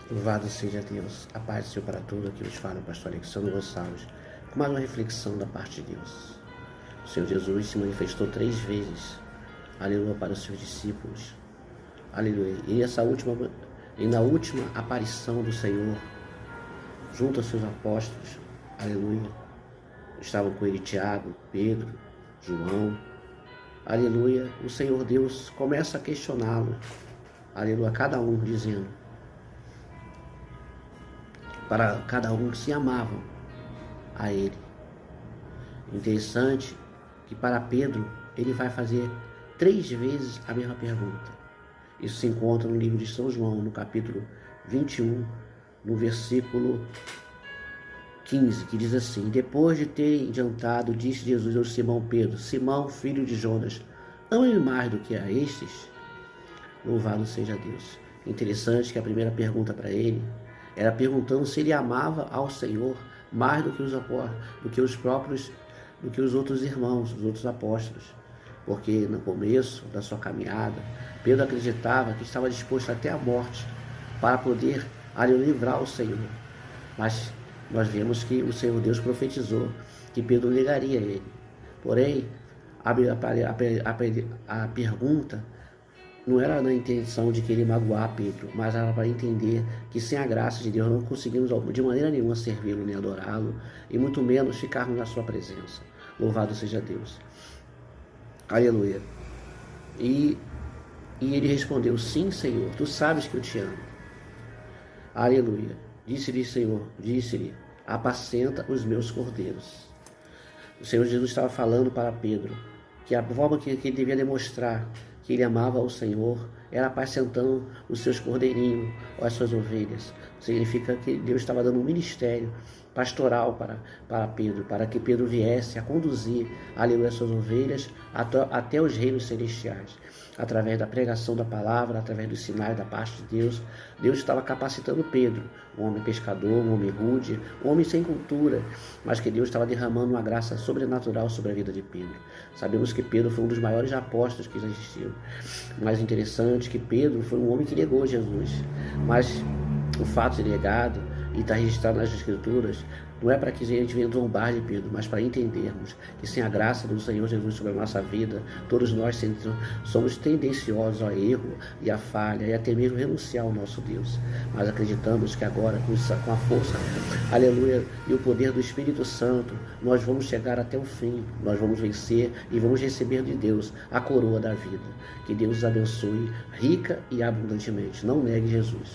Louvado seja Deus, a paz do Senhor para tudo. Aqui vos fala o pastor Alexandre Gonçalves, com mais uma reflexão da parte de Deus. O Senhor Jesus se manifestou 3 vezes, aleluia, para os seus discípulos, aleluia. E na última aparição do Senhor, junto aos seus apóstolos, aleluia, estavam com ele Tiago, Pedro, João, aleluia. O Senhor Deus começa a questioná-lo, aleluia, cada um dizendo, para cada um que se amavam a ele. Interessante que para Pedro ele vai fazer 3 vezes a mesma pergunta. Isso se encontra no livro de São João, no capítulo 21, no versículo 15, que diz assim: depois de terem jantado, disse Jesus ao Simão Pedro: Simão, filho de Jonas, ama-me mais do que a estes? Louvado seja Deus. Interessante que a primeira pergunta para ele era perguntando se ele amava ao Senhor mais do que os outros irmãos, os outros apóstolos. Porque no começo da sua caminhada, Pedro acreditava que estava disposto até a morte para poder livrar o Senhor. Mas nós vemos que o Senhor Deus profetizou que Pedro negaria ele. Porém, a pergunta não era na intenção de querer magoar Pedro, mas era para entender que sem a graça de Deus não conseguimos de maneira nenhuma servi-lo nem adorá-lo, e muito menos ficarmos na sua presença. Louvado seja Deus. Aleluia. E ele respondeu: sim, Senhor, tu sabes que eu te amo. Aleluia. Disse-lhe, apacenta os meus cordeiros. O Senhor Jesus estava falando para Pedro que a forma que ele devia demonstrar que ele amava ao Senhor era apacentando os seus cordeirinhos, ou as suas ovelhas. Significa que Deus estava dando um ministério pastoral para Pedro, para que Pedro viesse a conduzir, aleluia, as suas ovelhas até os reinos celestiais. Através da pregação da palavra, através dos sinais da parte de Deus, Deus estava capacitando Pedro, um homem pescador, um homem rude, um homem sem cultura, mas que Deus estava derramando uma graça sobrenatural sobre a vida de Pedro. Sabemos que Pedro foi um dos maiores apóstolos que já existiu. Mais interessante que Pedro foi um homem que negou Jesus, mas o fato de negado e está registrado nas Escrituras não é para que a gente venha zombar de Pedro, mas para entendermos que sem a graça do Senhor Jesus sobre a nossa vida, todos nós somos tendenciosos ao erro e à falha e até mesmo renunciar ao nosso Deus. Mas acreditamos que agora, com a força, aleluia, e o poder do Espírito Santo, nós vamos chegar até o fim, nós vamos vencer e vamos receber de Deus a coroa da vida. Que Deus os abençoe rica e abundantemente. Não negue Jesus.